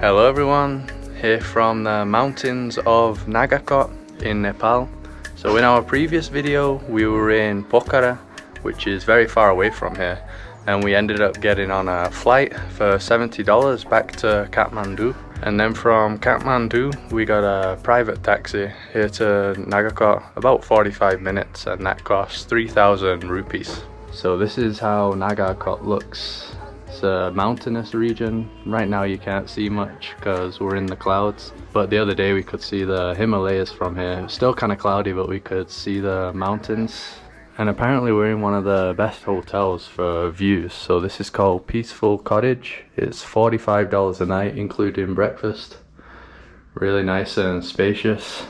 Hello everyone, here from the mountains of Nagarkot in Nepal. So in our previous video we were in Pokhara, which is very far away from here, and we ended up getting on a flight for $70 back to Kathmandu. And then from Kathmandu we got a private taxi here to Nagarkot, about 45 minutes, and that cost 3,000 rupees. So this is how Nagarkot looks. It's a mountainous region. Right now you can't see much because we're in the clouds, but the other day we could see the Himalayas from here. It's still kind of cloudy, but we could see the mountains. And apparently we're in one of the best hotels for views. So this is called Peaceful Cottage. It's $45 a night including breakfast. Really nice and spacious.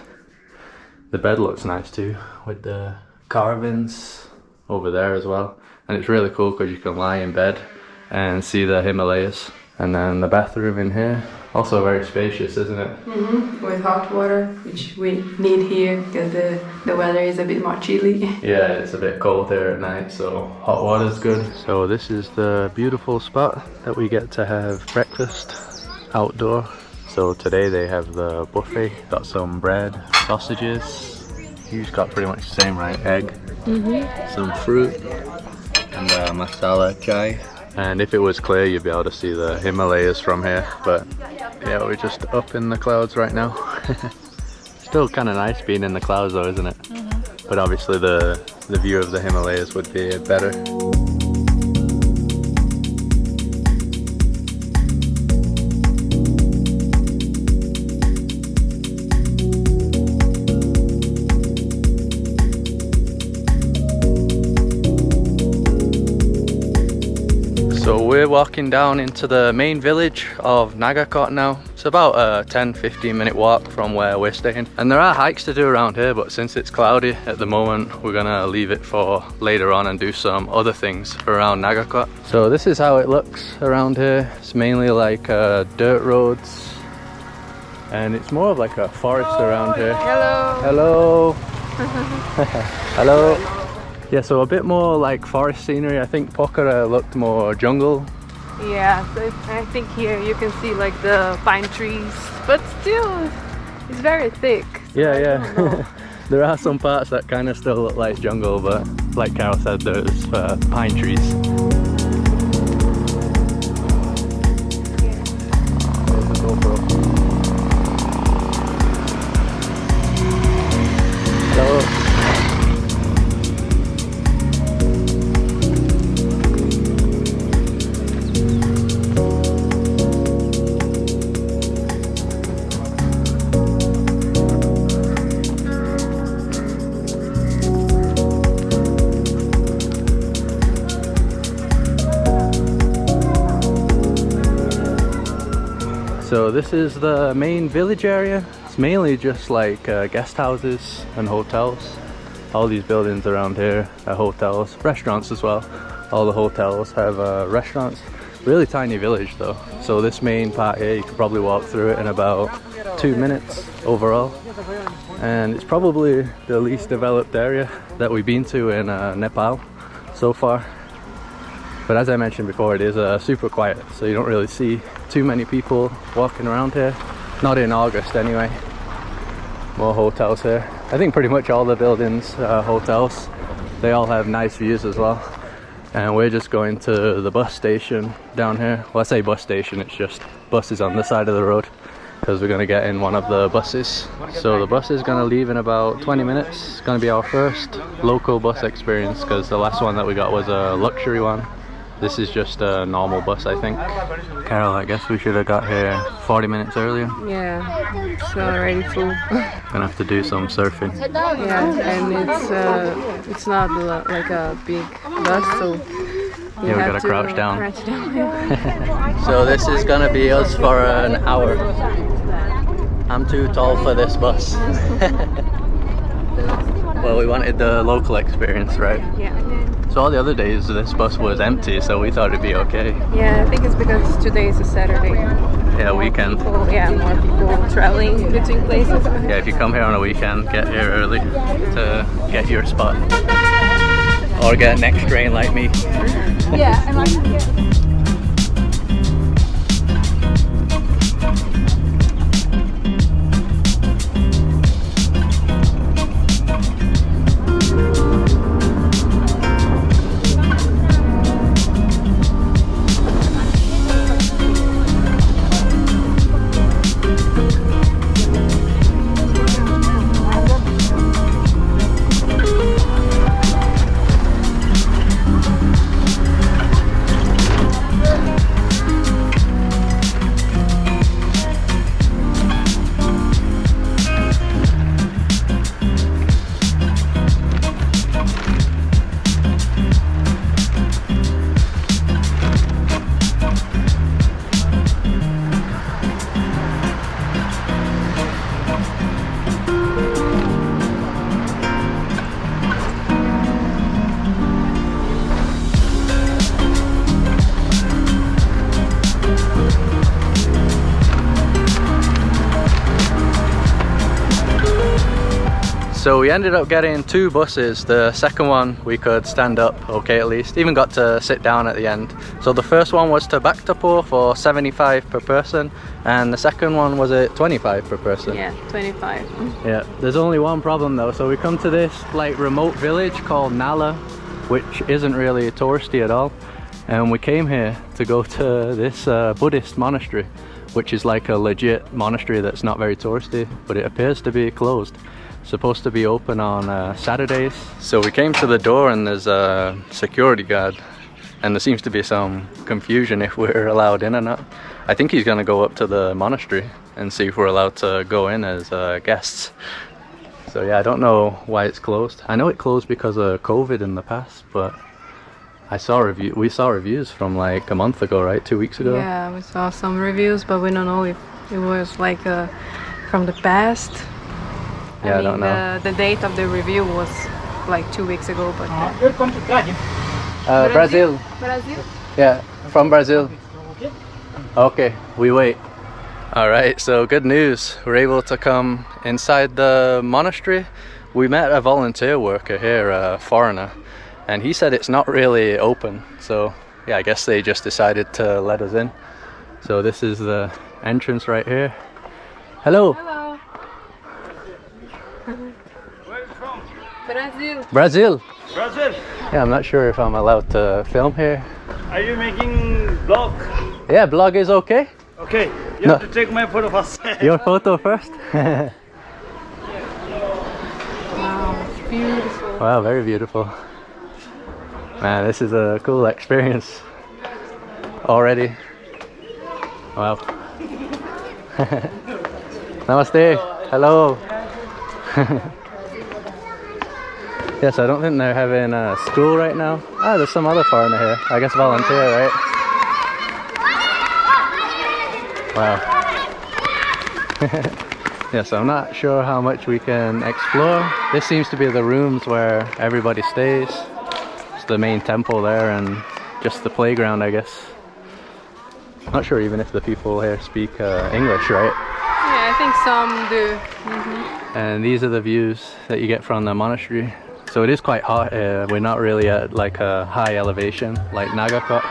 The bed looks nice too, with the carvings over there as well. And it's really cool because you can lie in bed and see the Himalayas. And then the bathroom in here, also very spacious, isn't it? With hot water, which we need here because the weather is a bit more chilly. Yeah, it's a bit cold here at night, so hot water is good. So this is the beautiful spot that we get to have breakfast outdoor. So today they have the buffet, got some bread, sausages. You've got pretty much the same, right? Egg, some fruit, and masala chai. And if it was clear you'd be able to see the Himalayas from here, but yeah, we're just up in the clouds right now. Still kind of nice being in the clouds though, isn't it? But obviously the view of the Himalayas would be better. So we're walking down into the main village of Nagarkot now. It's about a 10-15 minute walk from where we're staying. And there are hikes to do around here, but since it's cloudy at the moment, we're gonna leave it for later on and do some other things around Nagarkot. So this is how it looks around here. It's mainly like dirt roads, and it's more of like a forest around here. Hello! Hello! Hello! Yeah, so a bit more like forest scenery. I think Pokhara looked more jungle. Yeah, so I think here you can see like the pine trees, but still it's very thick. So Yeah. There are some parts that kind of still look like jungle, but like Carol said, there's pine trees. There's a GoPro. Hello. So this is the main village area. It's mainly just like guest houses and hotels. All these buildings around here are hotels, restaurants as well. All the hotels have restaurants. Really tiny village though. So this main part here, you could probably walk through it in about 2 minutes overall. And it's probably the least developed area that we've been to in Nepal so far. But as I mentioned before, it is super quiet, so you don't really see too many people walking around here. Not in August anyway. More hotels here. I think pretty much all the buildings are hotels. They all have nice views as well. And we're just going to the bus station down here. Well, I say bus station, it's just buses on the side of the road, because we're going to get in one of the buses. So the bus is going to leave in about 20 minutes. It's going to be our first local bus experience, because the last one that we got was a luxury one. This is just a normal bus, I think. Carol, I guess we should have got here 40 minutes earlier. Yeah, it's already full. Gonna have to do some surfing. Yeah, and it's not like a big bus, so yeah, we gotta crouch down. Crouch down. So this is gonna be us for an hour. I'm too tall for this bus. Well, we wanted the local experience, right? Yeah. So all the other days this bus was empty, so we thought it'd be okay. Yeah, I think it's because today is a Saturday. Yeah, weekend. More people traveling between places. Yeah, if you come here on a weekend, get here early to get your spot. Or get next train like me. Yeah, and So we ended up getting 2 buses. The second one we could stand up okay at least, even got to sit down at the end. So the first one was to Dhagpo for 75 per person, and the second one was at 25 per person. Yeah, 25. Yeah, there's only one problem though. So we come to this like remote village called Nala, which isn't really touristy at all. And we came here to go to this Buddhist monastery, which is like a legit monastery that's not very touristy, but it appears to be closed. Supposed to be open on Saturdays. So we came to the door and there's a security guard, and there seems to be some confusion if we're allowed in or not. I think he's gonna go up to the monastery and see if we're allowed to go in as guests. So yeah, I don't know why it's closed. I know it closed because of COVID in the past, but we saw reviews from like a month ago, right? 2 weeks ago? Yeah, we saw some reviews, but we don't know if it was like from the past. Yeah, I don't know. The date of the review was like 2 weeks ago, but... Brazil. Brazil? Yeah, from Brazil. Okay, we wait. Alright, so good news. We're able to come inside the monastery. We met a volunteer worker here, a foreigner, and he said it's not really open. So yeah, I guess they just decided to let us in. So this is the entrance right here. Hello. Hello. Where are you from? Brazil. Brazil. Brazil. Yeah, I'm not sure if I'm allowed to film here. Are you making vlog? Yeah, blog is okay. Okay, you No. have to take my photo first. Your photo first. Wow, it's beautiful. Wow, very beautiful. Man, this is a cool experience already. Wow. Namaste. Hello. Yes, I don't think they're having a school right now. Ah, there's some other foreigner here. I guess volunteer, right? Wow. Yeah, so I'm not sure how much we can explore. This seems to be the rooms where everybody stays. It's the main temple there and just the playground, I guess. Not sure even if the people here speak English, right? Yeah, I think some do. And these are the views that you get from the monastery. So it is quite hot. We're not really at like a high elevation like Nagarkot.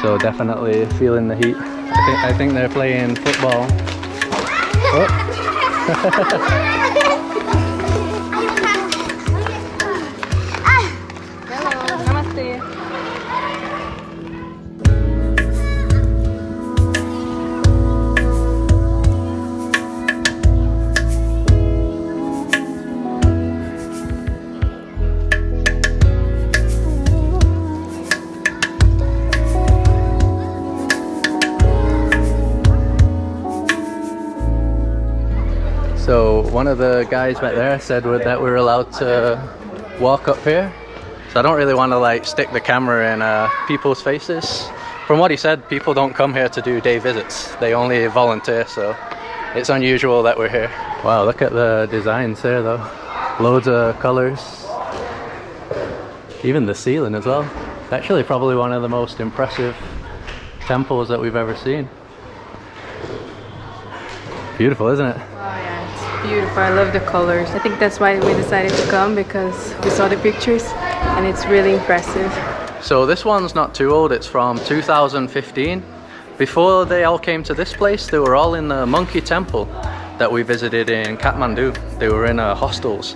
So definitely feeling the heat. I think they're playing football. Oh. Hello, namaste. So one of the guys back there said that we're allowed to walk up here. So I don't really want to like stick the camera in people's faces. From what he said, people don't come here to do day visits. They only volunteer, so it's unusual that we're here. Wow, look at the designs there though. Loads of colors. Even the ceiling as well. It's actually probably one of the most impressive temples that we've ever seen. Beautiful, isn't it? Wow, yeah, it's beautiful. I love the colors. I think that's why we decided to come, because we saw the pictures and it's really impressive. So this one's not too old, it's from 2015. Before they all came to this place, they were all in the monkey temple that we visited in Kathmandu. They were in hostels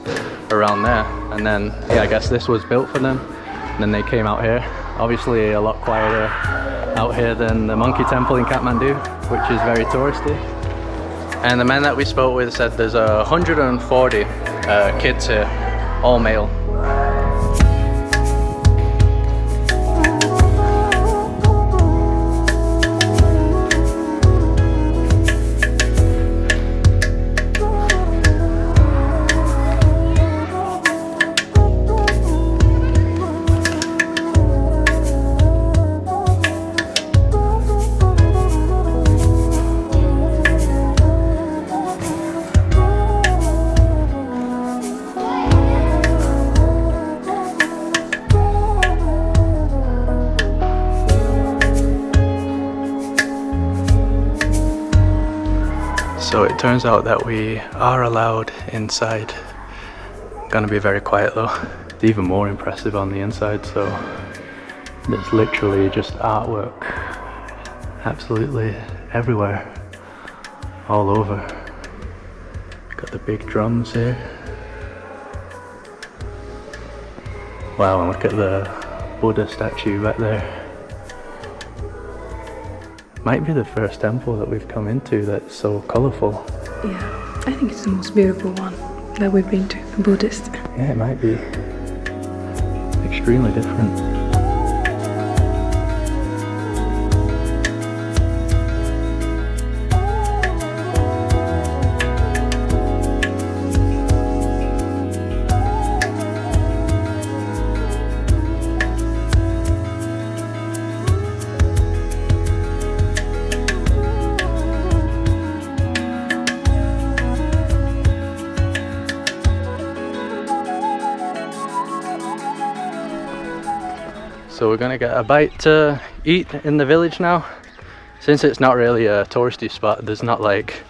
around there, and then yeah, I guess this was built for them, and then they came out here. Obviously a lot quieter out here than the monkey temple in Kathmandu, which is very touristy. And the man that we spoke with said there's 140 kids here, all male. So it turns out that we are allowed inside Gonna be very quiet though. It's even more impressive on the inside, so there's literally just artwork absolutely everywhere, all over. Got the big drums here. Wow, and look at the Buddha statue back there. Might be the first temple that we've come into that's so colourful. Yeah, I think it's the most beautiful one that we've been to, Buddhist. Yeah, it might be. Extremely different. So we're gonna get a bite to eat in the village now. Since it's not really a touristy spot, there's not like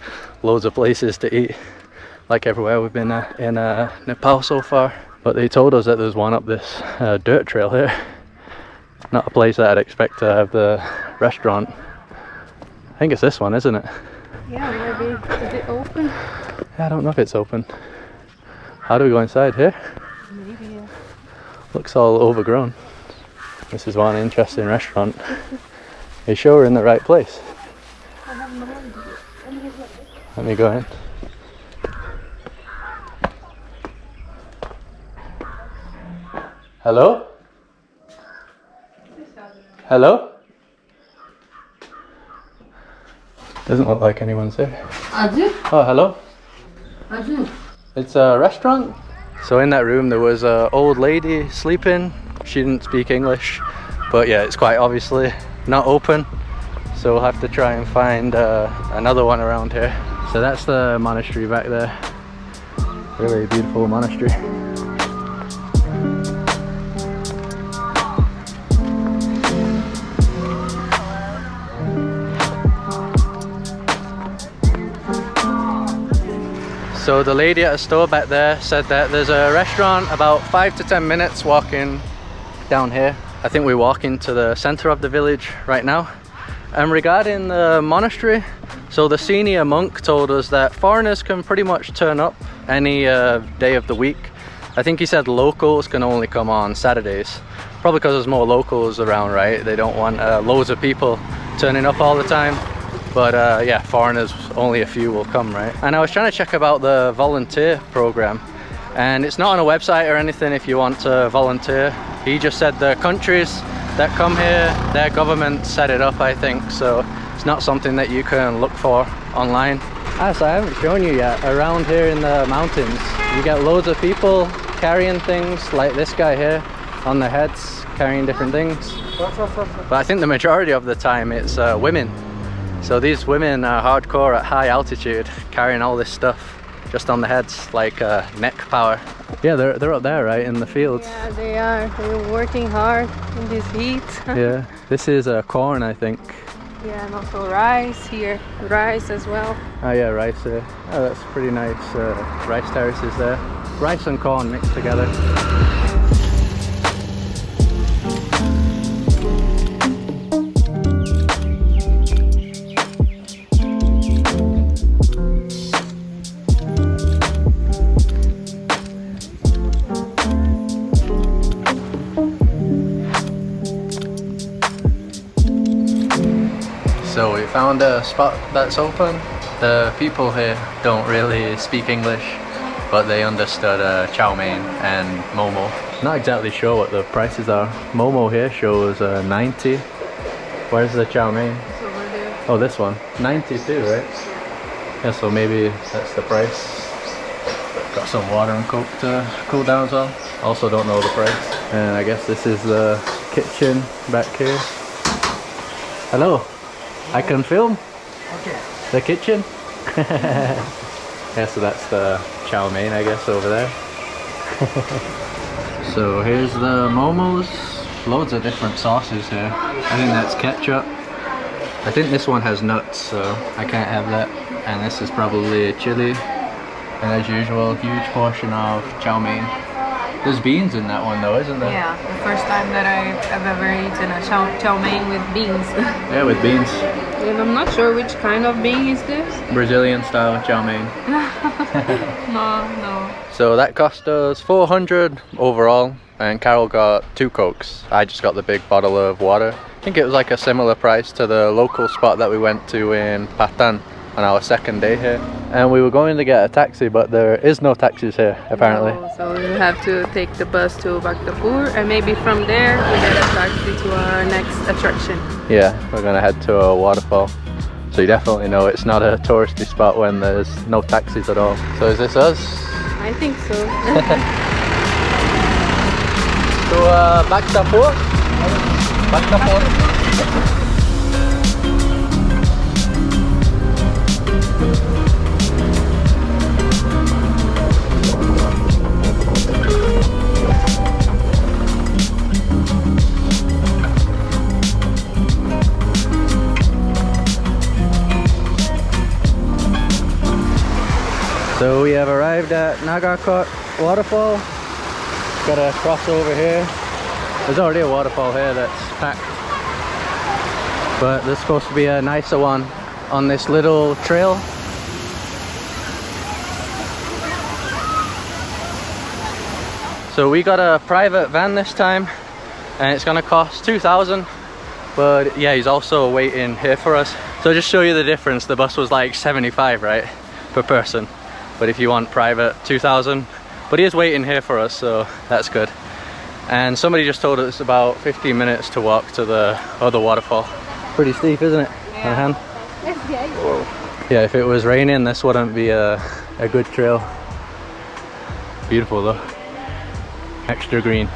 loads of places to eat like everywhere we've been in Nepal so far. But they told us that there's one up this dirt trail here. Not a place that I'd expect to have the restaurant. I think it's this one, isn't it? Yeah, maybe. Is it open? Yeah, I don't know if it's open. How do we go inside here? Maybe, yeah. Looks all overgrown. This is one interesting restaurant. Are you sure we're in the right place? I have no idea. Let me go in. Hello? Hello? Doesn't look like anyone's there. Oh, hello? It's a restaurant. So in that room there was an old lady sleeping. She didn't speak English, but yeah, it's quite obviously not open. So we'll have to try and find another one around here. So that's the monastery back there. Really beautiful monastery. So the lady at a store back there said that there's a restaurant about 5 to 10 minutes walking down here. I think we walk into the center of the village right now. And regarding the monastery, so the senior monk told us that foreigners can pretty much turn up any day of the week. I think he said locals can only come on Saturdays. Probably because there's more locals around, right? They don't want loads of people turning up all the time. But yeah, foreigners, only a few will come, right? And I was trying to check about the volunteer program. And it's not on a website or anything if you want to volunteer. He just said the countries that come here, their government set it up, I think. So it's not something that you can look for online. So I haven't shown you yet. Around here in the mountains, you get loads of people carrying things like this guy here on their heads, carrying different things. But I think the majority of the time it's women. So these women are hardcore at high altitude, carrying all this stuff just on the heads, like neck power. Yeah, they're up there, right, in the fields. Yeah, they are. They're working hard in this heat. Yeah, this is corn, I think. Yeah, and also rice here. Rice as well. Oh yeah, rice there. Oh, that's pretty nice rice terraces there. Rice and corn mixed together. So we found a spot that's open. The people here don't really speak English, but they understood chow mein and momo. Not exactly sure what the prices are. Momo here shows 90. Where's the chow mein? It's over there. Oh, this one. 92, right? Yeah, so maybe that's the price. Got some water and coke to cool down as well. Also don't know the price. And I guess this is the kitchen back here. Hello. I can film? Okay. The kitchen? Yeah, so that's the chow mein, I guess, over there. So here's the momos. Loads of different sauces here. I think that's ketchup. I think this one has nuts, so I can't have that. And this is probably chili. And as usual, huge portion of chow mein. There's beans in that one though, isn't there? Yeah, the first time that I've ever eaten a chow mein with beans. Yeah, with beans. And I'm not sure which kind of bean is this. Brazilian style chow mein. No. So that cost us 400 overall, and Carol got 2 Cokes. I just got the big bottle of water. I think it was like a similar price to the local spot that we went to in Patan on our second day here. And we were going to get a taxi, but there is no taxis here apparently. No, so we have to take the bus to Dhagpo, and maybe from there we get a taxi to our next attraction. Yeah, we're gonna head to a waterfall. So you definitely know it's not a touristy spot when there's no taxis at all. So is this us? I think so. To Dhagpo? Dhagpo? So we have arrived at Nagarkot waterfall. Gotta cross over here. There's already a waterfall here that's packed, but there's supposed to be a nicer one on this little trail. So we got a private van this time, and it's gonna cost 2,000. But yeah, he's also waiting here for us. So just show you the difference. The bus was like 75, right, per person. But if you want private, 2,000. But he is waiting here for us, so that's good. And somebody just told us it's about 15 minutes to walk to the other waterfall. Pretty steep, isn't it? Yeah. Whoa. Yeah, if it was raining, this wouldn't be a good trail. Beautiful though. Extra green.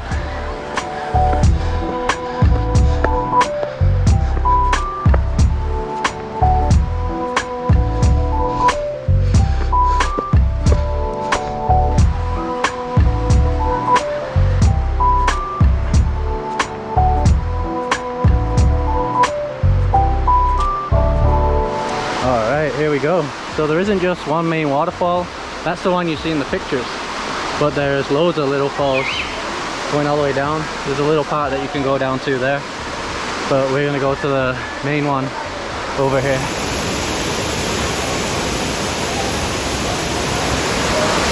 Here we go. So there isn't just one main waterfall. That's the one you see in the pictures, but there's loads of little falls going all the way down. There's a little part that you can go down to there, but we're gonna go to the main one over here.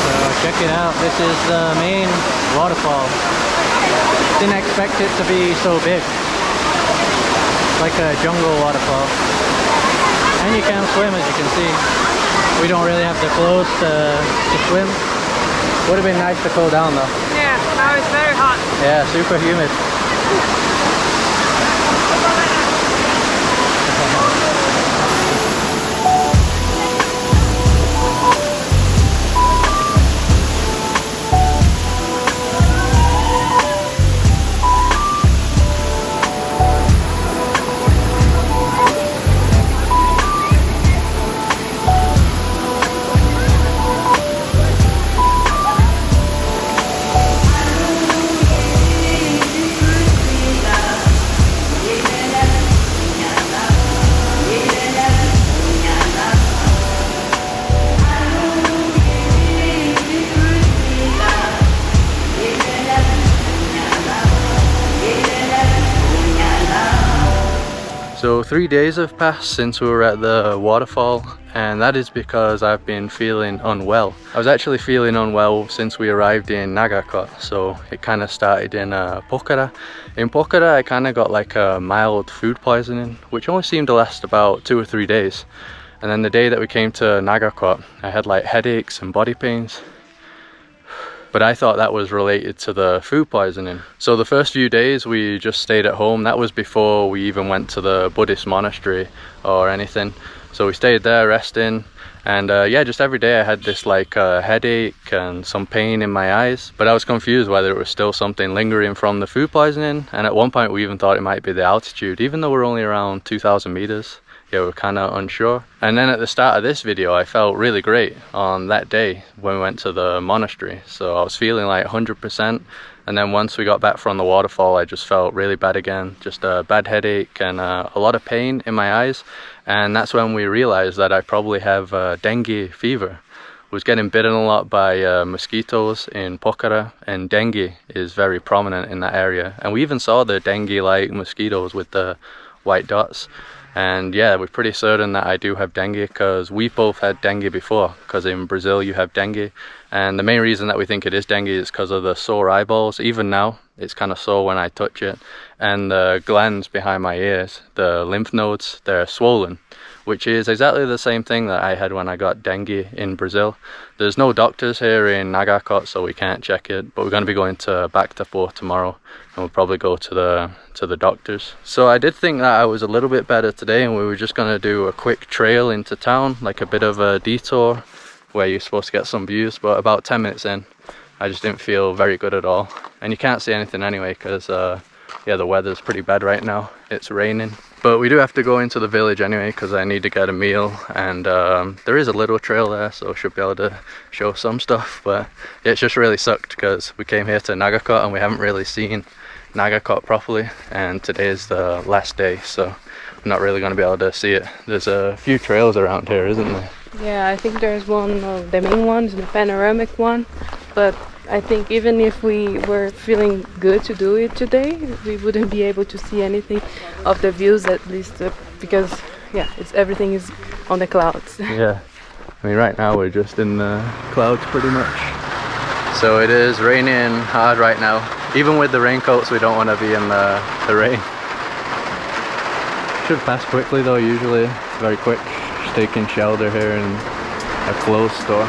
So check it out, this is the main waterfall. Didn't expect it to be so big. It's like a jungle waterfall. And you can swim, as you can see. We don't really have the clothes to swim. Would have been nice to cool down though. Yeah, now it's very hot. Yeah, super humid. So 3 days have passed since we were at the waterfall, and that is because I've been feeling unwell. I was actually feeling unwell since we arrived in Nagarkot, so it kind of started in Pokhara. In Pokhara I kind of got like a mild food poisoning, which only seemed to last about 2 or 3 days. And then the day that we came to Nagarkot, I had like headaches and body pains. But I thought that was related to the food poisoning. So the first few days we just stayed at home. That was before we even went to the Buddhist monastery or anything. So we stayed there resting, and yeah, just every day I had this like headache and some pain in my eyes. But I was confused whether it was still something lingering from the food poisoning, and at one point we even thought it might be the altitude, even though we're only around 2,000 meters. Yeah, we're kind of unsure. And then at the start of this video I felt really great on that day when we went to the monastery, so I was feeling like 100%. And then once we got back from the waterfall I just felt really bad again, just a bad headache and a lot of pain in my eyes. And that's when we realized that I probably have dengue fever, was getting bitten a lot by mosquitoes in Pokhara, and dengue is very prominent in that area. And we even saw the dengue-like mosquitoes with the white dots. And yeah, we're pretty certain that I do have dengue because we both had dengue before, because in Brazil you have dengue. And the main reason that we think it is dengue is because of the sore eyeballs. Even now, it's kind of sore when I touch it. And the glands behind my ears, the lymph nodes, they're swollen, which is exactly the same thing that I had when I got dengue in Brazil. There's no doctors here in Nagarkot, so we can't check it, but we're going to be going to Dhagpo tomorrow, and we'll probably go to the doctors. So I did think that I was a little bit better today, and we were just going to do a quick trail into town, like a bit of a detour where you're supposed to get some views, but about 10 minutes in, I just didn't feel very good at all. And you can't see anything anyway, because yeah, the weather's pretty bad right now. It's raining. But we do have to go into the village anyway, because I need to get a meal, and there is a little trail there, so I should be able to show some stuff. But yeah, it's just really sucked because we came here to Nagarkot and we haven't really seen Nagarkot properly, and today is the last day, so I'm not really going to be able to see it. There's a few trails around here, isn't there? Yeah, I think there's one of the main ones, the panoramic one, but I think even if we were feeling good to do it today, we wouldn't be able to see anything of the views, at least because yeah, everything is on the clouds. Yeah, I mean right now we're just in the clouds pretty much. So it is raining hard right now. Even with the raincoats, we don't want to be in the rain. Should pass quickly though, usually it's very quick. Just taking shelter here in a clothes store.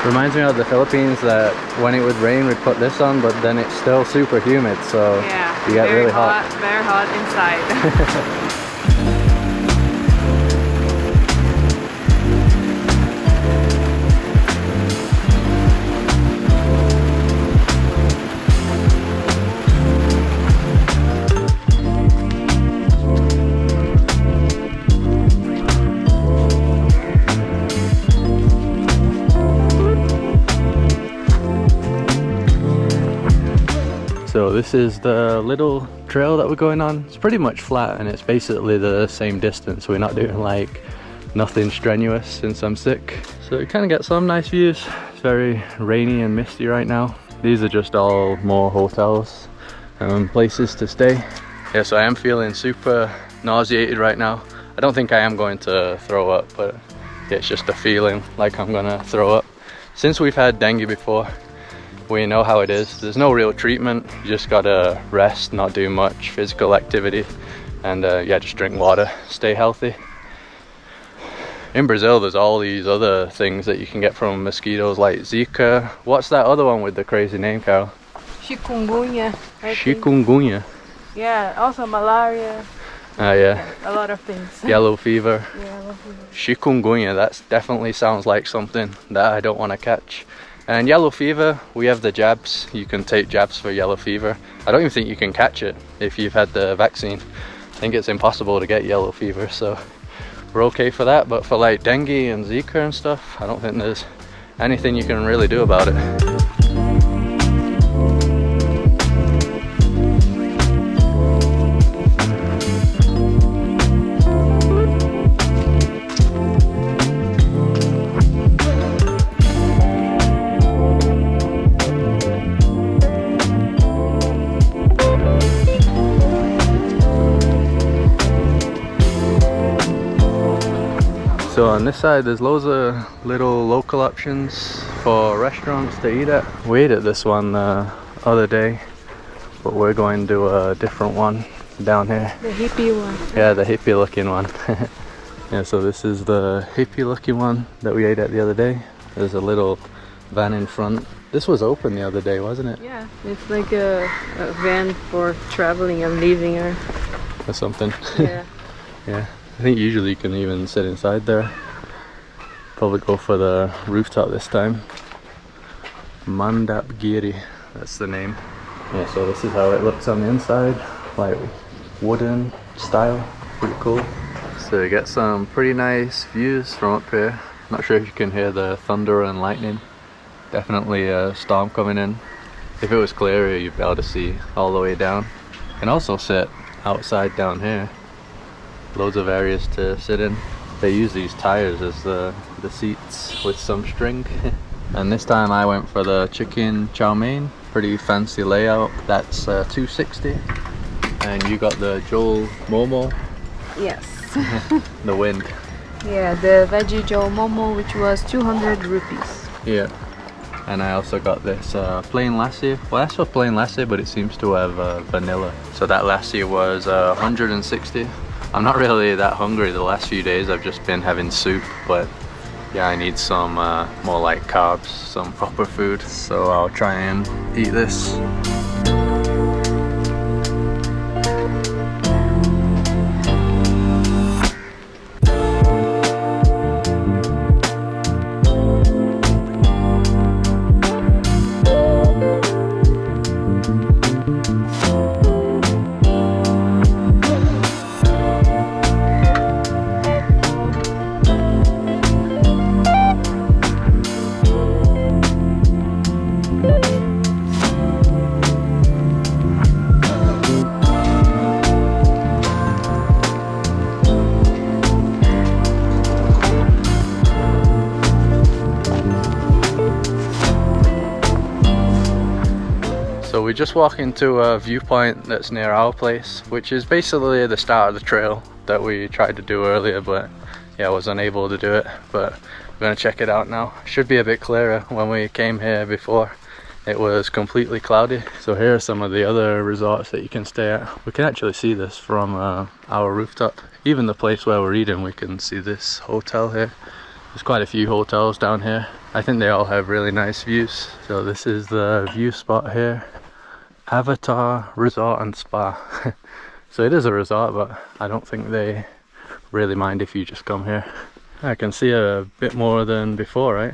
Reminds me of the Philippines, that when it would rain we'd put this on, but then it's still super humid, so yeah, you get really hot. Very hot inside. So this is the little trail that we're going on. It's pretty much flat and it's basically the same distance. We're not doing like nothing strenuous since I'm sick. So you kind of get some nice views. It's very rainy and misty right now. These are just all more hotels and places to stay. Yeah, so I am feeling super nauseated right now. I don't think I am going to throw up, but yeah, it's just a feeling like I'm gonna throw up. Since we've had dengue before, we know how it is. There's no real treatment. You just gotta rest, not do much physical activity, and yeah, just drink water, stay healthy. In Brazil, there's all these other things that you can get from mosquitoes, like Zika. What's that other one with the crazy name, Carol? Chikungunya. Chikungunya. Yeah, also malaria. Yeah. A lot of things. Yellow fever. Yeah, yellow fever. Chikungunya, that definitely sounds like something that I don't want to catch. And yellow fever, we have the jabs. You can take jabs for yellow fever. I don't even think you can catch it if you've had the vaccine. I think it's impossible to get yellow fever, so we're okay for that. But for like dengue and Zika and stuff, I don't think there's anything you can really do about it. So on this side there's loads of little local options for restaurants to eat at. We ate at this one the other day, but we're going to a different one down here. The hippie one. Yeah, the hippie looking one. Yeah, so this is the hippie looking one that we ate at the other day. There's a little van in front. This was open the other day, wasn't it? Yeah, it's like a van for traveling and leaving or something. Yeah. Yeah. I think usually you can even sit inside there. Probably go for the rooftop this time. Mandapgiri, that's the name. Yeah, so this is how it looks on the inside, like wooden style, pretty cool. So you get some pretty nice views from up here. Not sure if you can hear the thunder and lightning. Definitely a storm coming in. If it was clearer, you'd be able to see all the way down. You can also sit outside down here. Loads of areas to sit in. They use these tires as the seats with some string. And this time I went for the chicken chow mein, pretty fancy layout. That's 260. And you got the Joel Momo. Yes. The wind. Yeah, the veggie Joe Momo, which was 200 rupees. Yeah. And I also got this plain lassi. Well, that's a plain lassi, but it seems to have vanilla. So that lassi was 160. I'm not really that hungry the last few days. I've just been having soup, but yeah, I need some more like carbs, some proper food. So I'll try and eat this. So we just walk into a viewpoint that's near our place, which is basically the start of the trail that we tried to do earlier, but yeah, I was unable to do it. But we're gonna check it out now. Should be a bit clearer. When we came here before, it was completely cloudy. So here are some of the other resorts that you can stay at. We can actually see this from our rooftop. Even the place where we're eating, we can see this hotel here. There's quite a few hotels down here. I think they all have really nice views. So this is the view spot here. Avatar Resort and Spa. So it is a resort, but I don't think they really mind if you just come here. I can see a bit more than before, right?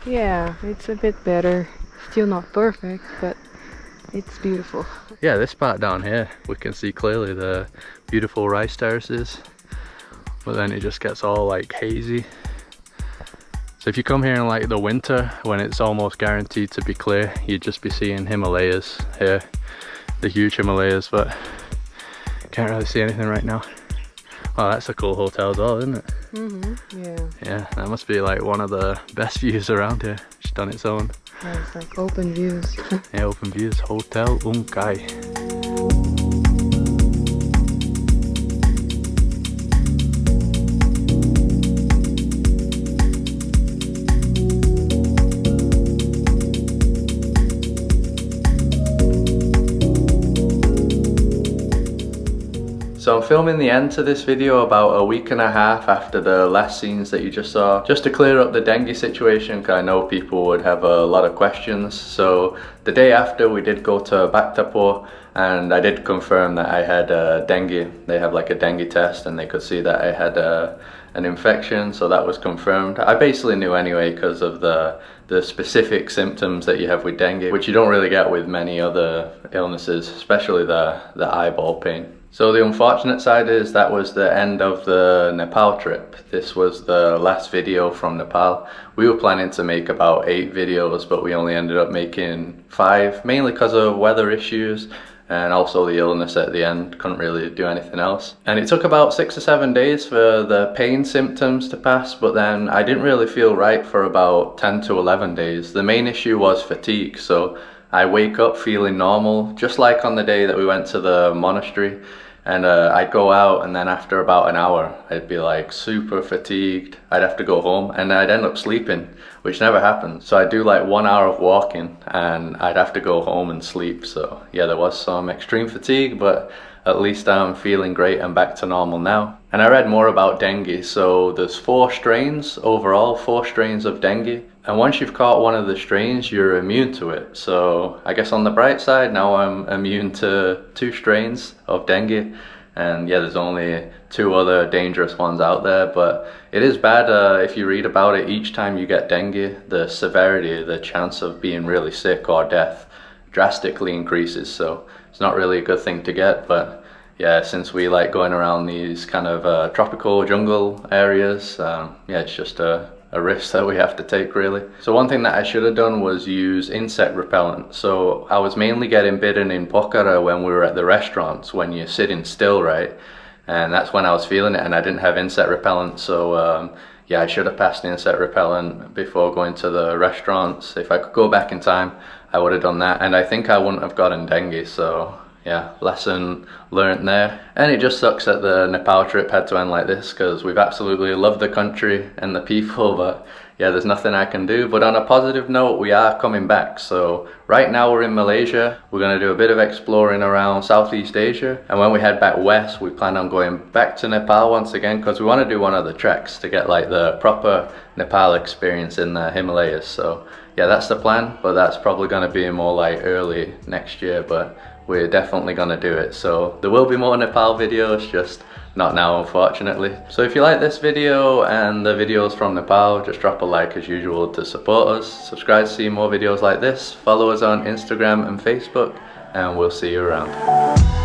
Yeah, it's a bit better. Still not perfect, but it's beautiful. Yeah, this part down here, we can see clearly the beautiful rice terraces, but then it just gets all like hazy. So if you come here in like the winter, when it's almost guaranteed to be clear, you'd just be seeing Himalayas here, the huge Himalayas, but can't really see anything right now. Oh, that's a cool hotel as well, isn't it? Yeah. Yeah, that must be like one of the best views around here, just on its own. Yeah, it's like open views. Yeah, open views, Hotel Unkai. So I'm filming the end to this video about a week and a half after the last scenes that you just saw, just to clear up the dengue situation, because I know people would have a lot of questions. So the day after, we did go to Dhagpo, and I did confirm that I had dengue. They have like a dengue test and they could see that I had an infection, so that was confirmed. I basically knew anyway because of the specific symptoms that you have with dengue, which you don't really get with many other illnesses, especially the eyeball pain. So the unfortunate side is that was the end of the Nepal trip. This was the last video from Nepal. We were planning to make about 8 videos, but we only ended up making 5, mainly because of weather issues and also the illness at the end. Couldn't really do anything else. And it took about 6 or 7 days for the pain symptoms to pass, but then I didn't really feel right for about 10 to 11 days. The main issue was fatigue, so I wake up feeling normal, just like on the day that we went to the monastery. And I'd go out, and then after about an hour I'd be like super fatigued. I'd have to go home and I'd end up sleeping, which never happened. So I'd do like 1 hour of walking and I'd have to go home and sleep. So yeah, there was some extreme fatigue, but at least I'm feeling great and back to normal now. And I read more about dengue. So there's 4 strains overall, 4 strains of dengue. And once you've caught one of the strains, you're immune to it. So I guess on the bright side, now I'm immune to 2 strains of dengue. And yeah, there's only 2 other dangerous ones out there, but it is bad. If you read about it, each time you get dengue, the severity, the chance of being really sick or death drastically increases. So it's not really a good thing to get, but yeah, since we like going around these kind of tropical jungle areas, yeah, it's just a risk that we have to take, really. So one thing that I should have done was use insect repellent. So I was mainly getting bitten in Pokhara when we were at the restaurants, when you're sitting still, right? And that's when I was feeling it, and I didn't have insect repellent. So yeah, I should have passed the insect repellent before going to the restaurants. If I could go back in time, I would have done that, and I think I wouldn't have gotten dengue. So yeah, lesson learned there. And it just sucks that the Nepal trip had to end like this, because we've absolutely loved the country and the people, but yeah, there's nothing I can do. But on a positive note, we are coming back. So right now we're in Malaysia. We're going to do a bit of exploring around Southeast Asia, and when we head back west, we plan on going back to Nepal once again, because we want to do one of the treks to get like the proper Nepal experience in the Himalayas. So yeah, that's the plan, but that's probably going to be more like early next year, but we're definitely going to do it. So there will be more Nepal videos, just not now, unfortunately. So if you like this video and the videos from Nepal, just drop a like as usual to support us. Subscribe to see more videos like this. Follow us on Instagram and Facebook, and we'll see you around.